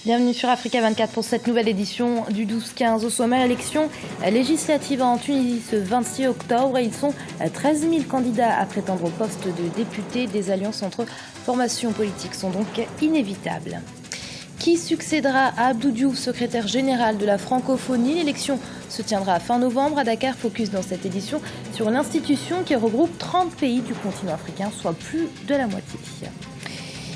Bienvenue sur Africa 24 pour cette nouvelle édition du 12-15 au sommet. Élection législative en Tunisie ce 26 octobre et ils sont 13 000 candidats à prétendre au poste de député. Des alliances entre formations politiques sont donc inévitables. Qui succédera à Abdou Diouf, secrétaire général de la francophonie? L'élection se tiendra fin novembre à Dakar. Focus dans cette édition sur l'institution qui regroupe 30 pays du continent africain, soit plus de la moitié.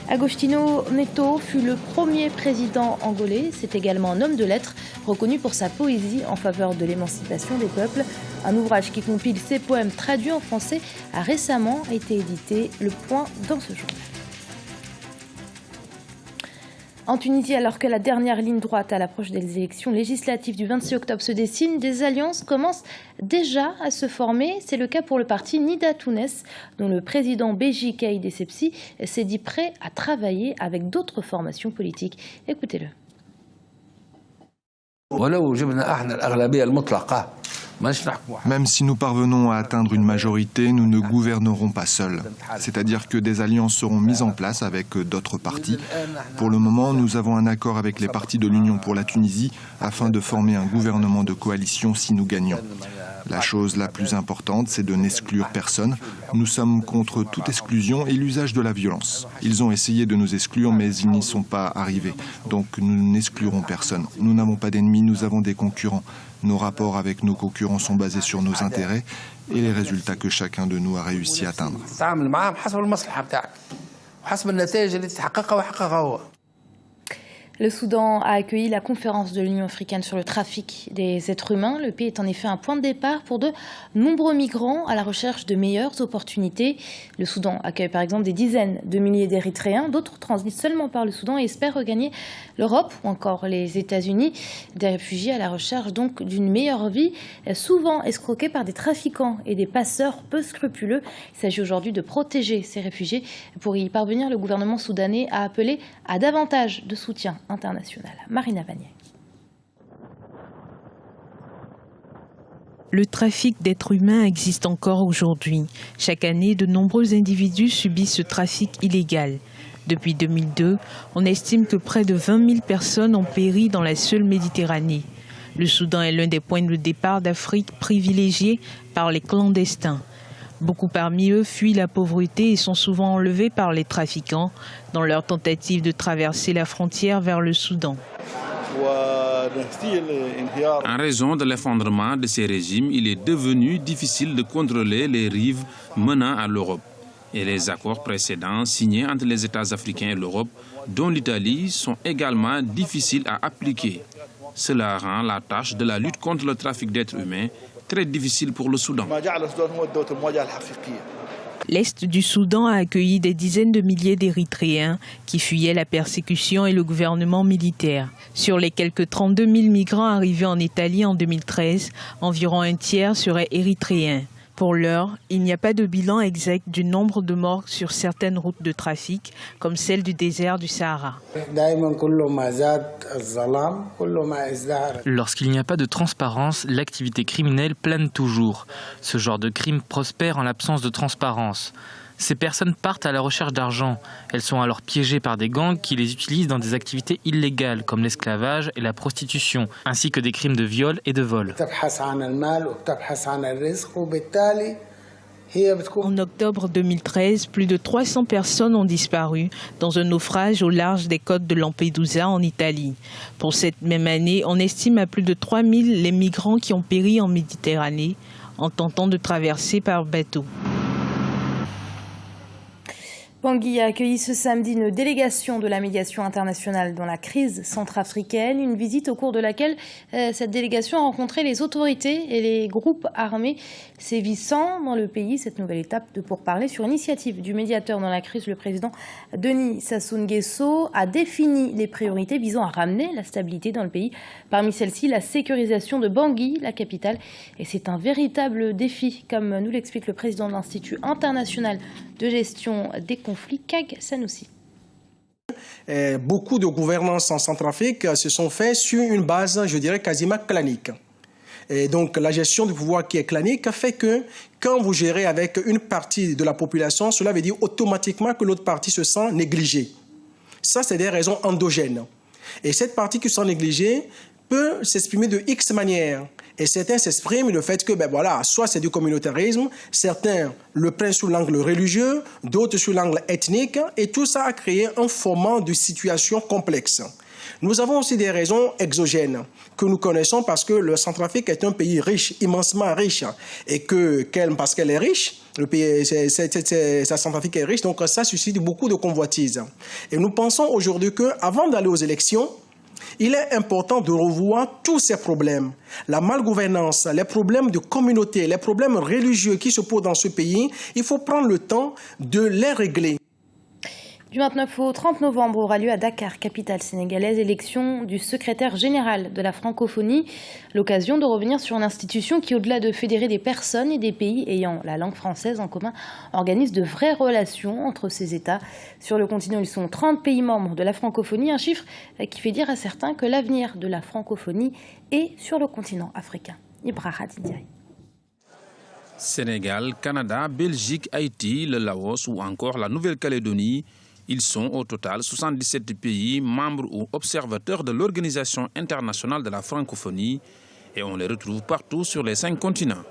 Agostinho Neto fut le premier président angolais. C'est également un homme de lettres reconnu pour sa poésie en faveur de l'émancipation des peuples. Un ouvrage qui compile ses poèmes traduits en français a récemment été édité. Le point dans ce journal. En Tunisie, alors que la dernière ligne droite à l'approche des élections législatives du 26 octobre se dessine, des alliances commencent déjà à se former. C'est le cas pour le parti Nida Tounes, dont le président Beji Caïd Essebsi s'est dit prêt à travailler avec d'autres formations politiques. Écoutez-le. Même si nous parvenons à atteindre une majorité, nous ne gouvernerons pas seuls. C'est-à-dire que des alliances seront mises en place avec d'autres partis. Pour le moment, nous avons un accord avec les partis de l'Union pour la Tunisie afin de former un gouvernement de coalition si nous gagnons. La chose la plus importante, c'est de n'exclure personne. Nous sommes contre toute exclusion et l'usage de la violence. Ils ont essayé de nous exclure, mais ils n'y sont pas arrivés. Donc nous n'exclurons personne. Nous n'avons pas d'ennemis, nous avons des concurrents. Nos rapports avec nos concurrents sont basés sur nos intérêts et les résultats que chacun de nous a réussi à atteindre. Le Soudan a accueilli la conférence de l'Union africaine sur le trafic des êtres humains. Le pays est en effet un point de départ pour de nombreux migrants à la recherche de meilleures opportunités. Le Soudan accueille par exemple des dizaines de milliers d'Érythréens. D'autres transitent seulement par le Soudan et espèrent regagner l'Europe ou encore les États-Unis. Des réfugiés à la recherche donc d'une meilleure vie, souvent escroqués par des trafiquants et des passeurs peu scrupuleux. Il s'agit aujourd'hui de protéger ces réfugiés. Pour y parvenir, le gouvernement soudanais a appelé à davantage de soutien international. Marina Vanier. Le trafic d'êtres humains existe encore aujourd'hui. Chaque année, de nombreux individus subissent ce trafic illégal. Depuis 2002, on estime que près de 20 000 personnes ont péri dans la seule Méditerranée. Le Soudan est l'un des points de départ d'Afrique privilégiés par les clandestins. Beaucoup parmi eux fuient la pauvreté et sont souvent enlevés par les trafiquants dans leur tentative de traverser la frontière vers le Soudan. En raison de l'effondrement de ces régimes, il est devenu difficile de contrôler les rives menant à l'Europe. Et les accords précédents signés entre les États africains et l'Europe, dont l'Italie, sont également difficiles à appliquer. Cela rend la tâche de la lutte contre le trafic d'êtres humains très difficile pour le Soudan. L'Est du Soudan a accueilli des dizaines de milliers d'Érythréens qui fuyaient la persécution et le gouvernement militaire. Sur les quelques 32 000 migrants arrivés en Italie en 2013, environ un tiers seraient érythréens. Pour l'heure, il n'y a pas de bilan exact du nombre de morts sur certaines routes de trafic, comme celle du désert du Sahara. Lorsqu'il n'y a pas de transparence, l'activité criminelle plane toujours. Ce genre de crime prospère en l'absence de transparence. Ces personnes partent à la recherche d'argent. Elles sont alors piégées par des gangs qui les utilisent dans des activités illégales comme l'esclavage et la prostitution, ainsi que des crimes de viol et de vol. En octobre 2013, plus de 300 personnes ont disparu dans un naufrage au large des côtes de Lampedusa en Italie. Pour cette même année, on estime à plus de 3000 les migrants qui ont péri en Méditerranée en tentant de traverser par bateau. Bangui a accueilli ce samedi une délégation de la médiation internationale dans la crise centrafricaine, une visite au cours de laquelle cette délégation a rencontré les autorités et les groupes armés sévissant dans le pays. Cette nouvelle étape de pourparlers sur initiative du médiateur dans la crise, le président Denis Sassou Nguesso, a défini les priorités visant à ramener la stabilité dans le pays. Parmi celles-ci, la sécurisation de Bangui, la capitale. Et c'est un véritable défi, comme nous l'explique le président de l'Institut international de gestion des conflits, Kag Sanoussi. Beaucoup de gouvernances en Centrafrique se sont faites sur une base, je dirais, quasiment clanique. Et donc la gestion du pouvoir qui est clanique fait que quand vous gérez avec une partie de la population, cela veut dire automatiquement que l'autre partie se sent négligée. Ça, c'est des raisons endogènes. Et cette partie qui sont négligées peut s'exprimer de X manières. Et certains s'expriment le fait que, soit c'est du communautarisme, certains le prennent sous l'angle religieux, d'autres sous l'angle ethnique, et tout ça a créé un format de situation complexe. Nous avons aussi des raisons exogènes que nous connaissons parce que le Centrafrique est un pays riche, immensement riche, et parce qu'elle est riche, le pays, sa Centrafrique est riche, donc ça suscite beaucoup de convoitises. Et nous pensons aujourd'hui qu'avant d'aller aux élections, il est important de revoir tous ces problèmes. La malgouvernance, les problèmes de communauté, les problèmes religieux qui se posent dans ce pays, il faut prendre le temps de les régler. Du 29 au 30 novembre aura lieu à Dakar, capitale sénégalaise, l'élection du secrétaire général de la francophonie. L'occasion de revenir sur une institution qui, au-delà de fédérer des personnes et des pays ayant la langue française en commun, organise de vraies relations entre ces États. Sur le continent, ils sont 30 pays membres de la francophonie, un chiffre qui fait dire à certains que l'avenir de la francophonie est sur le continent africain. Ibrahima Diaye. Sénégal, Canada, Belgique, Haïti, le Laos ou encore la Nouvelle-Calédonie. Ils sont au total 77 pays membres ou observateurs de l'Organisation internationale de la francophonie et on les retrouve partout sur les 5 continents.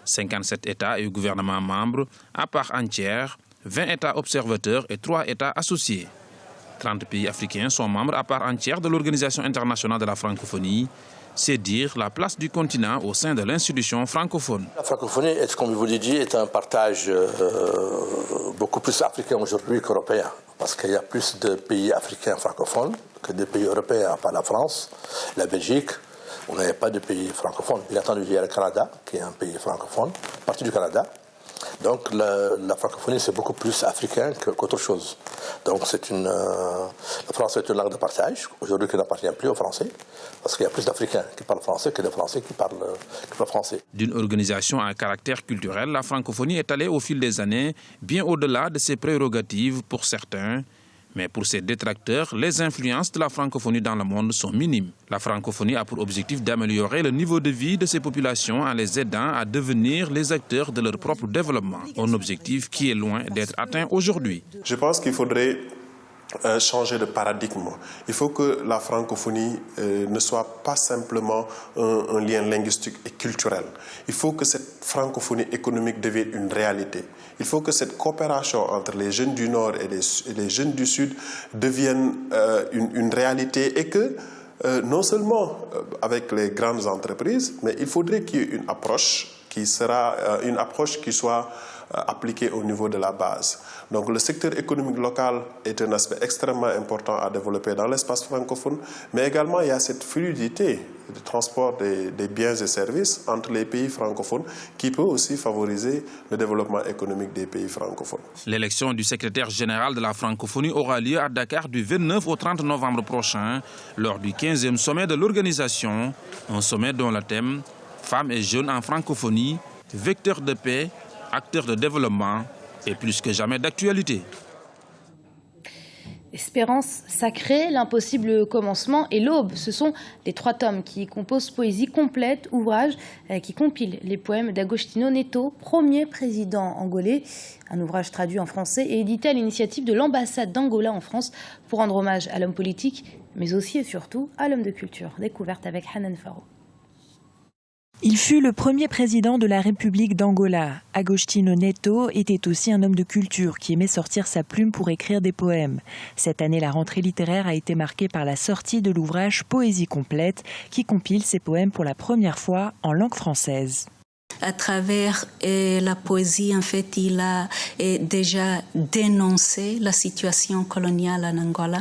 57 États et gouvernements membres à part entière, 20 États observateurs et 3 États associés. 30 pays africains sont membres à part entière de l'Organisation internationale de la francophonie. C'est dire la place du continent au sein de l'institution francophone. La francophonie, comme je vous l'ai dit, est un partage beaucoup plus africain aujourd'hui qu'européen. Parce qu'il y a plus de pays africains francophones que de pays européens, à part la France, la Belgique. On n'avait pas de pays francophones. Bien entendu, il y a le Canada, qui est un pays francophone, partie du Canada. Donc la francophonie, c'est beaucoup plus africain qu'autre chose. Donc le français est une langue de partage, aujourd'hui qui n'appartient plus aux Français, parce qu'il y a plus d'Africains qui parlent français que de Français qui parlent français. D'une organisation à caractère culturel, la francophonie est allée au fil des années bien au-delà de ses prérogatives pour certains. Mais pour ses détracteurs, les influences de la francophonie dans le monde sont minimes. La francophonie a pour objectif d'améliorer le niveau de vie de ces populations en les aidant à devenir les acteurs de leur propre développement. Un objectif qui est loin d'être atteint aujourd'hui. Je pense qu'il faudrait changer de paradigme. Il faut que la francophonie ne soit pas simplement un lien linguistique et culturel. Il faut que cette francophonie économique devienne une réalité. Il faut que cette coopération entre les jeunes du Nord et les jeunes du Sud devienne une réalité et que non seulement avec les grandes entreprises, mais il faudrait qu'il y ait une approche qui soit appliquée au niveau de la base. Donc le secteur économique local est un aspect extrêmement important à développer dans l'espace francophone, mais également il y a cette fluidité de transport des biens et services entre les pays francophones qui peut aussi favoriser le développement économique des pays francophones. L'élection du secrétaire général de la francophonie aura lieu à Dakar du 29 au 30 novembre prochain, lors du 15e sommet de l'organisation, un sommet dont le thème « Femmes et jeunes en francophonie, vecteurs de paix, acteurs de développement » est plus que jamais d'actualité. Espérance sacrée, l'impossible commencement et l'aube. Ce sont les 3 tomes qui composent Poésie complète, ouvrage qui compile les poèmes d'Agostinho Neto, premier président angolais. Un ouvrage traduit en français et édité à l'initiative de l'ambassade d'Angola en France pour rendre hommage à l'homme politique, mais aussi et surtout à l'homme de culture. Découverte avec Hanan Faro. Il fut le premier président de la République d'Angola. Agostinho Neto était aussi un homme de culture qui aimait sortir sa plume pour écrire des poèmes. Cette année, la rentrée littéraire a été marquée par la sortie de l'ouvrage Poésie complète qui compile ses poèmes pour la première fois en langue française. À travers la poésie, en fait, il a déjà dénoncé la situation coloniale en Angola.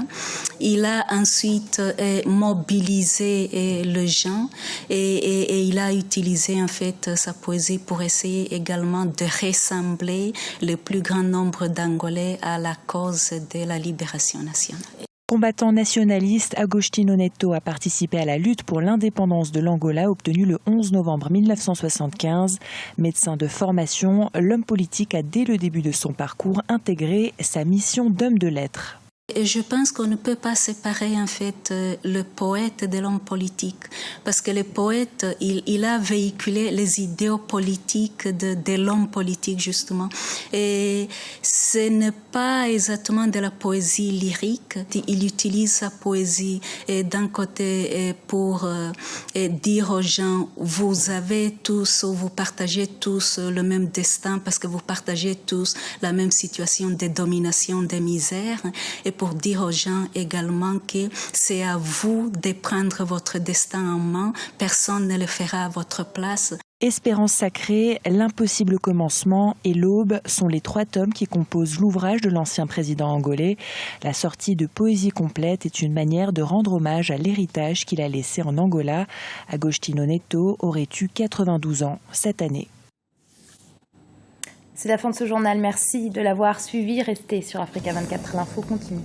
Il a ensuite mobilisé les gens et il a utilisé en fait sa poésie pour essayer également de rassembler le plus grand nombre d'Angolais à la cause de la libération nationale. Combattant nationaliste, Agostinho Neto a participé à la lutte pour l'indépendance de l'Angola obtenue le 11 novembre 1975. Médecin de formation, l'homme politique a dès le début de son parcours intégré sa mission d'homme de lettres. Et je pense qu'on ne peut pas séparer en fait le poète de l'homme politique, parce que le poète, il a véhiculé les idéaux politiques de l'homme politique justement. Et ce n'est pas exactement de la poésie lyrique. Il utilise sa poésie d'un côté pour dire aux gens, vous avez tous ou vous partagez tous le même destin parce que vous partagez tous la même situation de domination, de misère. Et pour dire aux gens également que c'est à vous de prendre votre destin en main, personne ne le fera à votre place. Espérance sacrée, L'impossible commencement et L'Aube sont les 3 tomes qui composent l'ouvrage de l'ancien président angolais. La sortie de Poésie complète est une manière de rendre hommage à l'héritage qu'il a laissé en Angola. Agostinho Neto aurait eu 92 ans cette année. C'est la fin de ce journal. Merci de l'avoir suivi. Restez sur Africa 24. L'info continue.